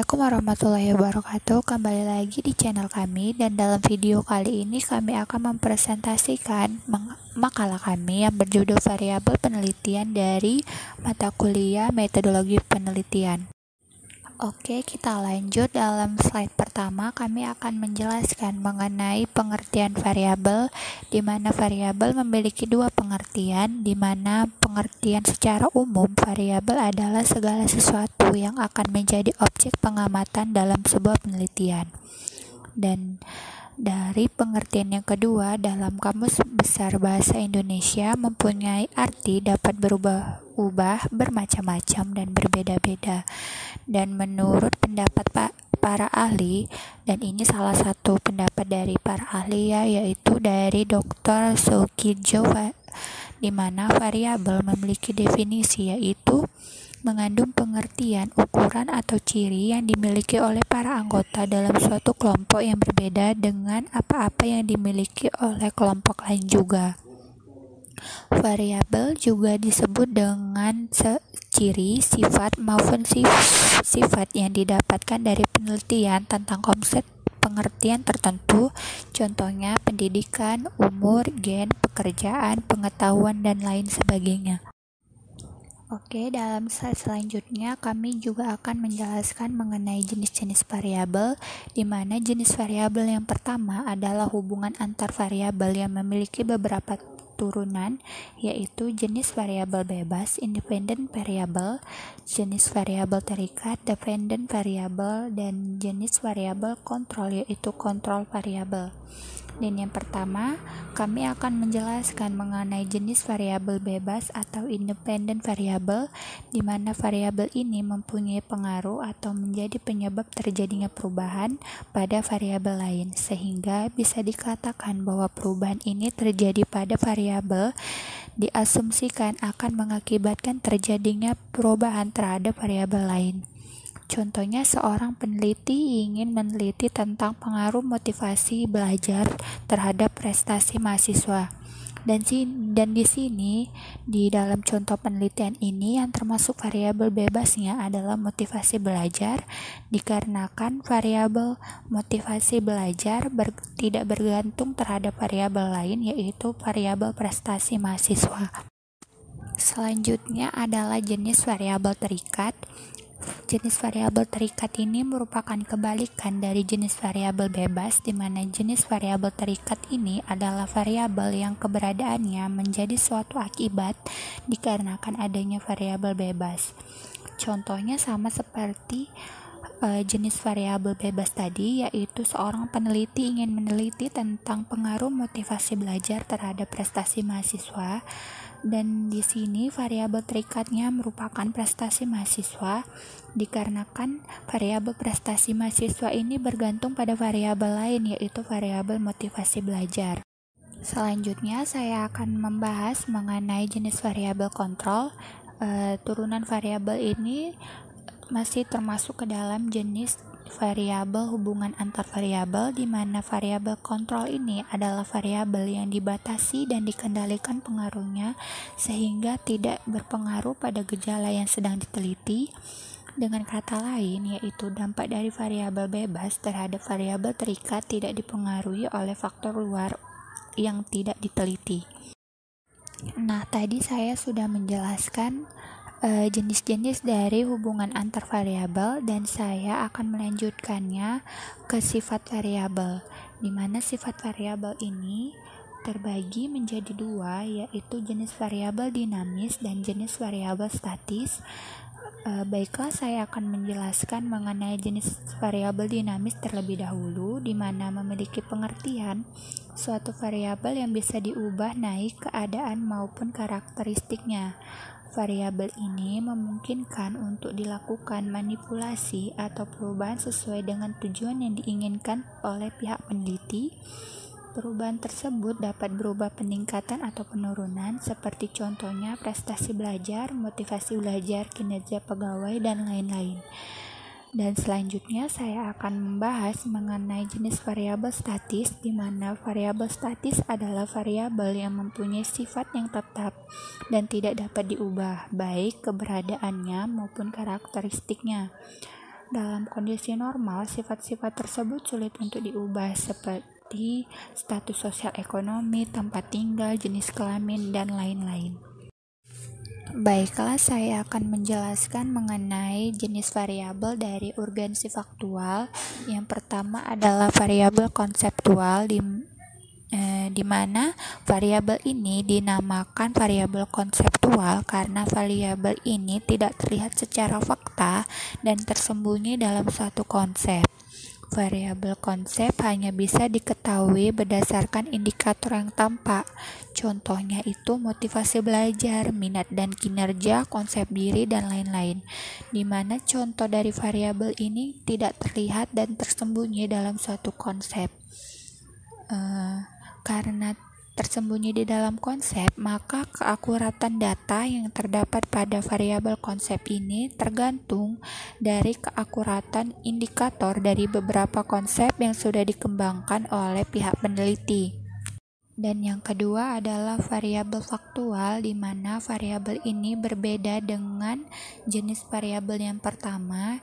Assalamualaikum warahmatullahi wabarakatuh. Kembali lagi di channel kami, dan dalam video kali ini kami akan mempresentasikan makalah kami yang berjudul variabel penelitian dari mata kuliah metodologi penelitian. Oke, kita lanjut. Dalam slide pertama kami akan menjelaskan mengenai pengertian variabel, di mana variabel memiliki dua pengertian, di mana pengertian secara umum variabel adalah segala sesuatu yang akan menjadi objek pengamatan dalam sebuah penelitian. Dan dari pengertian yang kedua, dalam Kamus Besar Bahasa Indonesia mempunyai arti dapat berubah-ubah, bermacam-macam, dan berbeda-beda. Dan menurut pendapat para ahli, dan ini salah satu pendapat dari para ahli yaitu dari Dr. Soekidjo, di mana variabel memiliki definisi yaitu mengandung pengertian, ukuran atau ciri yang dimiliki oleh para anggota dalam suatu kelompok yang berbeda dengan apa-apa yang dimiliki oleh kelompok lain juga. Variabel juga disebut dengan ciri, sifat, maupun sifat yang didapatkan dari penelitian tentang konsep pengertian tertentu, contohnya pendidikan, umur, gen, pekerjaan, pengetahuan, dan lain sebagainya. Oke, dalam slide selanjutnya kami juga akan menjelaskan mengenai jenis-jenis variabel, di mana jenis variabel yang pertama adalah hubungan antar variabel yang memiliki beberapa turunan, yaitu jenis variabel bebas, independent variable, jenis variabel terikat, dependent variable, dan jenis variabel kontrol, yaitu kontrol variabel. Dan yang pertama, kami akan menjelaskan mengenai jenis variabel bebas atau independent variable, di mana variabel ini mempunyai pengaruh atau menjadi penyebab terjadinya perubahan pada variabel lain, sehingga bisa dikatakan bahwa perubahan ini terjadi pada variabel diasumsikan akan mengakibatkan terjadinya perubahan terhadap variabel lain. Contohnya, seorang peneliti ingin meneliti tentang pengaruh motivasi belajar terhadap prestasi mahasiswa. Dan di sini, di dalam contoh penelitian ini, yang termasuk variabel bebasnya adalah motivasi belajar, dikarenakan variabel motivasi belajar tidak bergantung terhadap variabel lain, yaitu variabel prestasi mahasiswa. Selanjutnya adalah jenis variabel terikat. Jenis variabel terikat ini merupakan kebalikan dari jenis variabel bebas, di mana jenis variabel terikat ini adalah variabel yang keberadaannya menjadi suatu akibat dikarenakan adanya variabel bebas. Contohnya sama seperti jenis variabel bebas tadi, yaitu seorang peneliti ingin meneliti tentang pengaruh motivasi belajar terhadap prestasi mahasiswa. Dan di sini variabel terikatnya merupakan prestasi mahasiswa, dikarenakan variabel prestasi mahasiswa ini bergantung pada variabel lain, yaitu variabel motivasi belajar. Selanjutnya saya akan membahas mengenai jenis variabel kontrol. Turunan variabel ini masih termasuk ke dalam jenis variabel hubungan antar variabel, di mana variabel kontrol ini adalah variabel yang dibatasi dan dikendalikan pengaruhnya sehingga tidak berpengaruh pada gejala yang sedang diteliti. Dengan kata lain, yaitu dampak dari variabel bebas terhadap variabel terikat tidak dipengaruhi oleh faktor luar yang tidak diteliti. Nah, tadi saya sudah menjelaskan jenis-jenis dari hubungan antar variabel, dan saya akan melanjutkannya ke sifat variabel, di mana sifat variabel ini terbagi menjadi dua, yaitu jenis variabel dinamis dan jenis variabel statis. Baiklah, saya akan menjelaskan mengenai jenis variabel dinamis terlebih dahulu, di mana memiliki pengertian suatu variabel yang bisa diubah naik keadaan maupun karakteristiknya. Variabel ini memungkinkan untuk dilakukan manipulasi atau perubahan sesuai dengan tujuan yang diinginkan oleh pihak peneliti. Perubahan tersebut dapat berupa peningkatan atau penurunan, seperti contohnya prestasi belajar, motivasi belajar, kinerja pegawai, dan lain-lain. Dan selanjutnya saya akan membahas mengenai jenis variabel statis, di mana variabel statis adalah variabel yang mempunyai sifat yang tetap dan tidak dapat diubah, baik keberadaannya maupun karakteristiknya. Dalam kondisi normal, sifat-sifat tersebut sulit untuk diubah seperti status sosial ekonomi, tempat tinggal, jenis kelamin, dan lain-lain. Baiklah, saya akan menjelaskan mengenai jenis variabel dari urgensi faktual. Yang pertama adalah variabel konseptual, di mana variabel ini dinamakan variabel konseptual karena variabel ini tidak terlihat secara fakta dan tersembunyi dalam suatu konsep. Variabel konsep hanya bisa diketahui berdasarkan indikator yang tampak. Contohnya itu motivasi belajar, minat dan kinerja, konsep diri, dan lain-lain. Di mana contoh dari variabel ini tidak terlihat dan tersembunyi dalam suatu konsep. Karena tersembunyi di dalam konsep, maka keakuratan data yang terdapat pada variabel konsep ini tergantung dari keakuratan indikator dari beberapa konsep yang sudah dikembangkan oleh pihak peneliti. Dan yang kedua adalah variabel faktual, di mana variabel ini berbeda dengan jenis variabel yang pertama.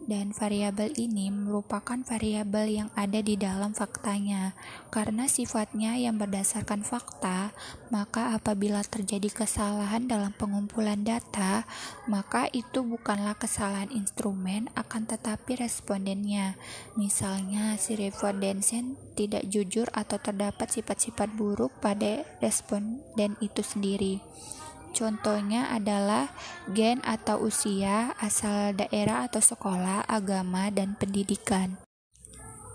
Dan variabel ini merupakan variabel yang ada di dalam faktanya. Karena sifatnya yang berdasarkan fakta, maka apabila terjadi kesalahan dalam pengumpulan data, maka itu bukanlah kesalahan instrumen, akan tetapi respondennya. Misalnya, si responden tidak jujur atau terdapat sifat-sifat buruk pada responden itu sendiri. Contohnya adalah gen atau usia, asal daerah atau sekolah, agama, dan pendidikan.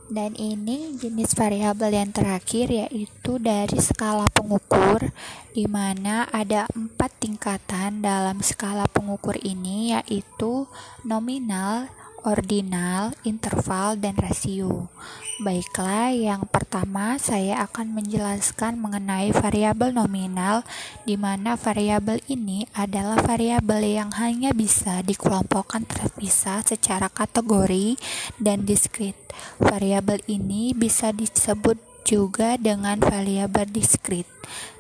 Dan ini jenis variabel yang terakhir, yaitu dari skala pengukur, di mana ada 4 tingkatan dalam skala pengukur ini, yaitu nominal, ordinal, interval, dan rasio. Baiklah, yang pertama saya akan menjelaskan mengenai variabel nominal, di mana variabel ini adalah variabel yang hanya bisa dikelompokkan terpisah secara kategori dan diskrit. Variabel ini bisa disebut juga dengan variabel diskrit.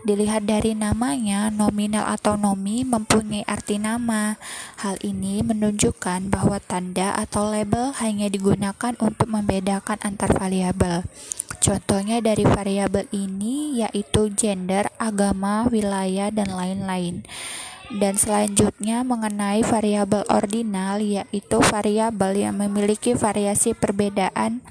Dilihat dari namanya, nominal atau nomi mempunyai arti nama. Hal ini menunjukkan bahwa tanda atau label hanya digunakan untuk membedakan antar variabel. Contohnya dari variabel ini yaitu gender, agama, wilayah, dan lain-lain. Dan selanjutnya mengenai variabel ordinal, yaitu variabel yang memiliki variasi perbedaan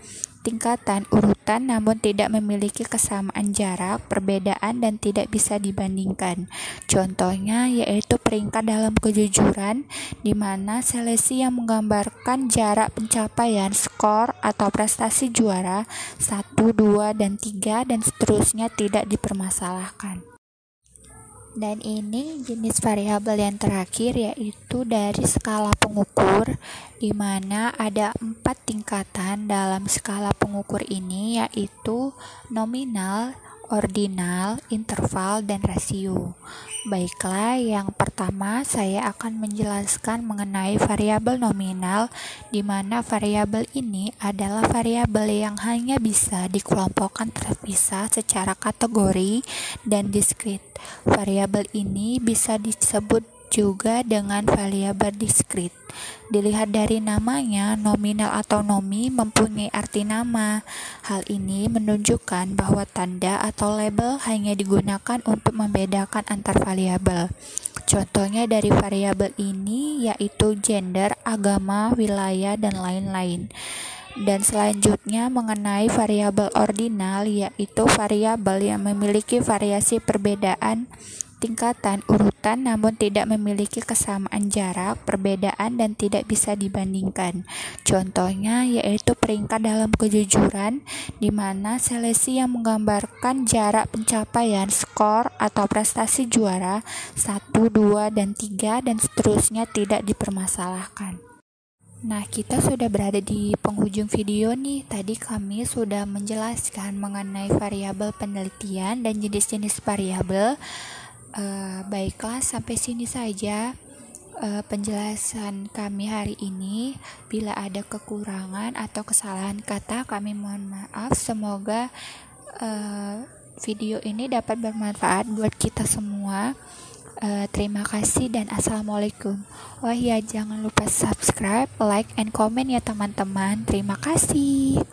tingkatan urutan namun tidak memiliki kesamaan jarak, perbedaan, dan tidak bisa dibandingkan. Contohnya yaitu peringkat dalam kejujuran, di mana seleksi yang menggambarkan jarak pencapaian skor atau prestasi juara 1, 2, dan 3 dan seterusnya tidak dipermasalahkan. Dan ini jenis variabel yang terakhir, yaitu dari skala pengukur, di mana ada 4 tingkatan dalam skala pengukur ini, yaitu nominal, ordinal, interval, dan rasio. Baiklah, yang pertama saya akan menjelaskan mengenai variabel nominal, di mana variabel ini adalah variabel yang hanya bisa dikelompokkan terpisah secara kategori dan diskrit. Variabel ini bisa disebut juga dengan variabel diskrit. Dilihat dari namanya, nominal atau nomi mempunyai arti nama. Hal ini menunjukkan bahwa tanda atau label hanya digunakan untuk membedakan antar variabel. Contohnya dari variabel ini yaitu gender, agama, wilayah, dan lain-lain. Dan selanjutnya mengenai variabel ordinal, yaitu variabel yang memiliki variasi perbedaan tingkatan urutan namun tidak memiliki kesamaan jarak, perbedaan, dan tidak bisa dibandingkan. Contohnya yaitu peringkat dalam kejujuran, di mana seleksi yang menggambarkan jarak pencapaian skor atau prestasi juara 1, 2, dan 3 dan seterusnya tidak dipermasalahkan. Nah, kita sudah berada di penghujung video nih. Tadi kami sudah menjelaskan mengenai variabel penelitian dan jenis-jenis variabel. Baiklah, sampai sini saja penjelasan kami hari ini. Bila ada kekurangan atau kesalahan kata, kami mohon maaf. Semoga video ini dapat bermanfaat buat kita semua. Terima kasih dan assalamualaikum. Oh iya, jangan lupa subscribe, like, and comment ya teman-teman. Terima kasih.